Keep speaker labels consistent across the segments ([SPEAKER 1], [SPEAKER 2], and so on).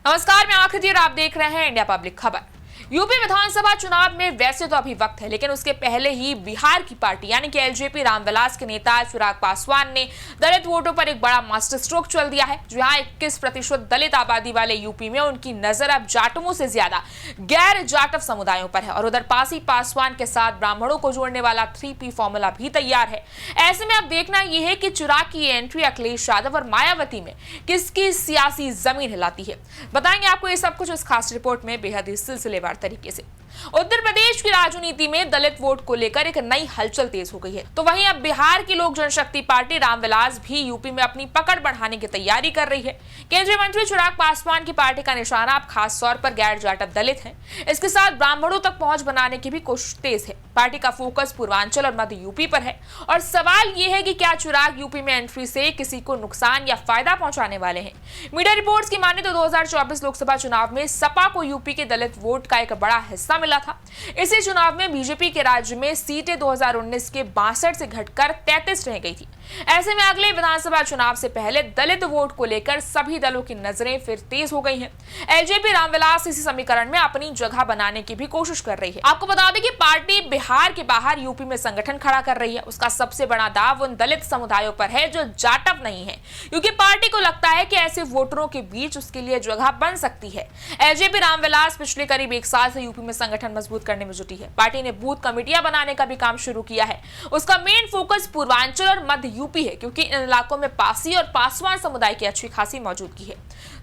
[SPEAKER 1] नमस्कार, मैं आकृति और आप देख रहे हैं इंडिया पब्लिक खबर। यूपी विधानसभा चुनाव में वैसे तो अभी वक्त है, लेकिन उसके पहले ही बिहार की पार्टी यानी कि एलजेपी रामविलास के नेता चिराग पासवान ने दलित वोटों पर एक बड़ा मास्टर स्ट्रोक चल दिया है। जहां 21% दलित आबादी वाले यूपी में उनकी नजर अब जाटवों से ज्यादा गैर जाटव समुदायों पर है और उधर पासवान के साथ ब्राह्मणों को जोड़ने वाला 3P फॉर्मूला भी तैयार है। ऐसे में अब देखना यह है कि चिराग की एंट्री अखिलेश यादव और मायावती में किसकी सियासी जमीन हिलाती है। बताएंगे आपको ये सब कुछ इस खास रिपोर्ट में बेहद ही सिलसिलेवार तरीके से। उत्तर प्रदेश की राजनीति में दलित वोट को लेकर एक नई हलचल तेज हो गई है, तो वहीं अब बिहार की लोक जनशक्ति पार्टी रामविलास भी यूपी में अपनी पकड़ बढ़ाने की तैयारी कर रही है। केंद्रीय मंत्री चिराग पासवान की पार्टी का निशाना अब खास तौर पर गैर जाटव दलित है। इसके साथ ब्राह्मणों तक पहुंच बनाने की भी कोशिश तेज है। पार्टी का फोकस पूर्वांचल और मध्य यूपी पर है और सवाल यह है कि क्या चिराग यूपी में एंट्री से किसी को नुकसान या फायदा पहुंचाने वाले हैं। मीडिया रिपोर्ट्स की माने तो 2024 लोकसभा चुनाव में सपा को यूपी के दलित वोट का एक बड़ा हिस्सा मिला था। इसी चुनाव में बीजेपी के राज्य में सीटें 2019 के 62 से घटकर 33 रह गई थी। ऐसे में अगले विधानसभा चुनाव से पहले दलित वोट को लेकर सभी दलों की नजरें फिर तेज हो गई हैं। एलजेपी रामविलास इसी समीकरण में अपनी जगह बनाने की भी कोशिश कर रही है। आपको बता दें कि पार्टी बिहार के बाहर यूपी में संगठन खड़ा कर रही है। उसका सबसे बड़ा दाव उन दलित समुदायों पर है जो जाटव नहीं है, क्योंकि पार्टी को लगता है कि ऐसे वोटरों के बीच उसके लिए जगह बन सकती है। एलजेपी रामविलास पिछले करीब 1 साल से यूपी में संगठन मजबूत करने में जुटी है। पार्टी ने बूथ कमेटियां बनाने का भी काम शुरू किया है। उसका मेन फोकस पूर्वांचल और मध्य यूपी है, क्योंकि इन इलाकों में पासी और पासवान समुदाय की अच्छी खासी मौजूदगी है।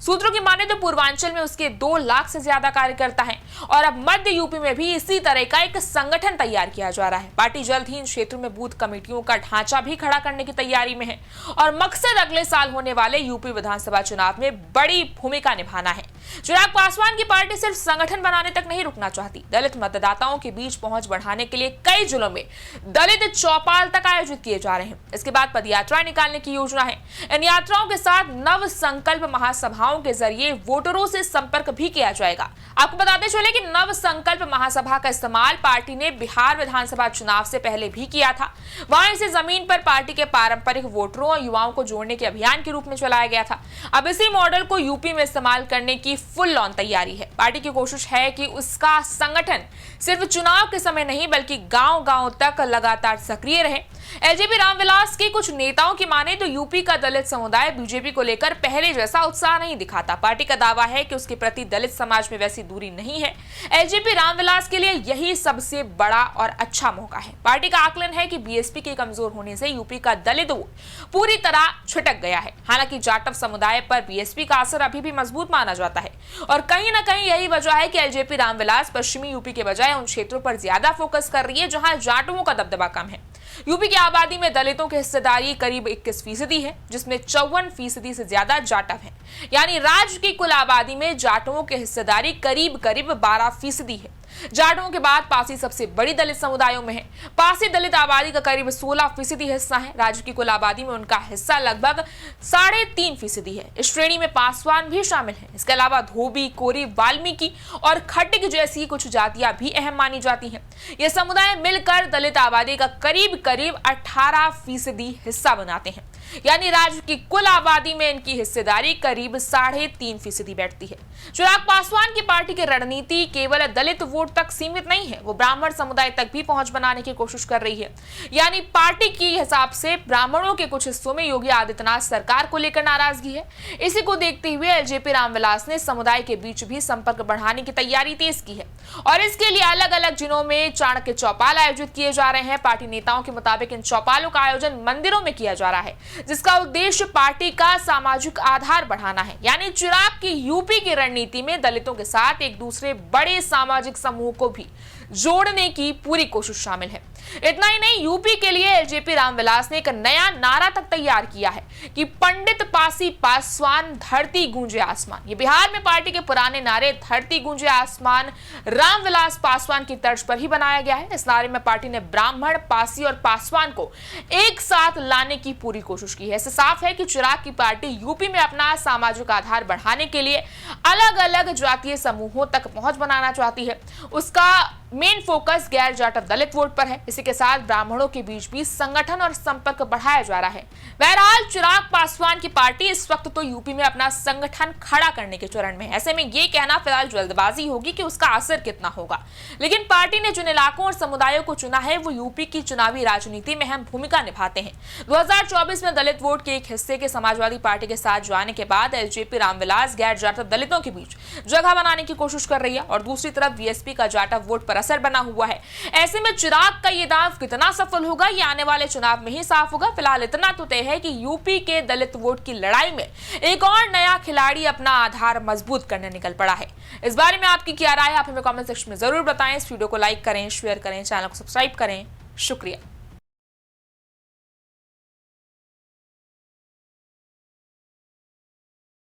[SPEAKER 1] सूत्रों की माने तो पूर्वांचल में उसके 2 लाख से ज्यादा कार्यकर्ता हैं और अब मध्य यूपी में भी इसी तरह का एक संगठन तैयार किया जा रहा है। पार्टी जल्द ही इन क्षेत्रों में बूथ कमेटियों का ढांचा भी खड़ा करने की तैयारी में है और मकसद अगले साल होने वाले यूपी विधानसभा चुनाव में बड़ी भूमिका निभाना है। चिराग पासवान की पार्टी सिर्फ संगठन बनाने तक नहीं रुकना चाहती। दलित मतदाताओं के बीच पहुंच बढ़ाने के लिए कई जिलों में दलित चौपाल तक आयोजित किए जा रहे हैं। इसके बाद पदयात्राएं निकालने की योजना है। इन यात्राओं के साथ नव संकल्प महासभाओं के जरिए वोटरों से संपर्क भी किया जाएगा। आपको बताते चले कि नव संकल्प महासभा का इस्तेमाल पार्टी ने बिहार विधानसभा चुनाव से पहले भी किया था। वहां इसे जमीन पर पार्टी के पारंपरिक वोटरों और युवाओं को जोड़ने के अभियान के रूप में चलाया गया था। अब इसी मॉडल को यूपी में इस्तेमाल करने की फुल ऑन तैयारी है। पार्टी की कोशिश है कि उसका संगठन सिर्फ चुनाव के समय नहीं बल्कि गांव-गांव तक लगातार सक्रिय रहे। एलजेपी रामविलास के कुछ नेताओं की माने तो यूपी का दलित समुदाय बीजेपी को लेकर पहले जैसा उत्साह नहीं दिखाता। पार्टी का दावा है कि उसके प्रति दलित समाज में वैसी दूरी नहीं है। एलजेपी रामविलास के लिए यही सबसे बड़ा और अच्छा मौका है। पार्टी का आकलन है कि बीएसपी के कमजोर होने से यूपी का दलित वोट पूरी तरह छिटक गया है। हालांकि जाटव समुदाय पर बीएसपी का असर अभी भी मजबूत माना जाता है और कहीं ना कहीं यही वजह है कि एलजेपी रामविलास पश्चिमी यूपी के बजाय उन क्षेत्रों पर ज्यादा फोकस कर रही है जहां जाटवों का दबदबा कम है। यूपी की आबादी में दलितों की हिस्सेदारी करीब 21% है, जिसमें 54% से ज्यादा जाटव हैं। यानी राज्य की कुल आबादी में जाटवों की हिस्सेदारी करीब 12% है। जाटवों के बाद पासी सबसे बड़ी दलित समुदायों में है। पासी दलित आबादी का करीब 16% हिस्सा है। राज्य की कुल आबादी में उनका हिस्सा लगभग 3.5% है। इस श्रेणी में पासवान भी शामिल हैं। इसके अलावा धोबी, कोरी, वाल्मीकि और खट्टिक जैसी कुछ जातियां भी अहम मानी जाती हैं। ये समुदाय मिलकर दलित आबादी का करीब 18% हिस्सा बनाते हैं। यानी राज्य की कुल आबादी में इनकी हिस्सेदारी करीब 3.5% बैठती है। चिराग पासवान की पार्टी की रणनीति केवल दलित वोट तक सीमित नहीं है, वो ब्राह्मण समुदाय तक भी पहुंच बनाने की कोशिश कर रही है। यानी पार्टी की हिसाब से ब्राह्मणों के कुछ हिस्सों में योगी आदित्यनाथ सरकार को लेकर नाराजगी है। इसी को देखते हुए एलजेपी रामविलास ने समुदाय के बीच भी संपर्क बढ़ाने की तैयारी तेज की है और इसके लिए अलग अलग जिलों में चाणक्य चौपाल आयोजित किए जा रहे हैं। पार्टी नेताओं के मुताबिक इन चौपालों का आयोजन मंदिरों में किया जा रहा है, जिसका उद्देश्य पार्टी का सामाजिक आधार बढ़ाना है। यानी चिराग की यूपी की रणनीति में दलितों के साथ एक दूसरे बड़े सामाजिक समूह को भी जोड़ने की पूरी कोशिश शामिल है। इतना ही नहीं, यूपी के लिए एलजेपी रामविलास ने एक नया नारा तक तैयार किया है कि पंडित पासी पासवान धरती गूंजे आसमान। ये बिहार में पार्टी के पुराने नारे धरती गूंजे आसमान रामविलास पासवान की तर्ज पर ही बनाया गया है। इस नारे में पार्टी ने ब्राह्मण, पासी और पासवान को एक साथ लाने की पूरी कोशिश की है। इससे साफ है कि चिराग की पार्टी यूपी में अपना सामाजिक आधार बढ़ाने के लिए अलग अलग जातीय समूहों तक पहुंच बनाना चाहती है। उसका मेन फोकस गैर जाटव दलित वोट पर है। इसी के साथ ब्राह्मणों के बीच भी संगठन और संपर्क बढ़ाया जा रहा है। बहरहाल चिराग पासवान की पार्टी इस वक्त तो यूपी में अपना संगठन खड़ा करने के चरण में है। ऐसे में ये कहना फिलहाल जल्दबाजी होगी कि उसका असर कितना होगा, लेकिन पार्टी ने जिन इलाकों और समुदायों को चुना है वो यूपी की चुनावी राजनीति में अहम भूमिका निभाते हैं। 2024 में दलित वोट के एक हिस्से के समाजवादी पार्टी के साथ जाने के बाद एलजेपी रामविलास गैर जाटव दलितों के बीच जगह बनाने की कोशिश कर रही है और दूसरी तरफ बीएसपी का जाटव वोट पर असर बना हुआ है। ऐसे में चिराग का ये दांव कितना सफल होगा ये आने वाले चुनाव में ही साफ होगा। फिलहाल इतना तो तय है कि यूपी के दलित वोट की लड़ाई में एक और नया खिलाड़ी अपना आधार मजबूत करने निकल पड़ा है। इस बारे में आपकी क्या राय है, आप हमें कमेंट सेक्शन में जरूर बताएं। इस वीडियो को लाइक करें, शेयर करें, चैनल को सब्सक्राइब करें। शुक्रिया।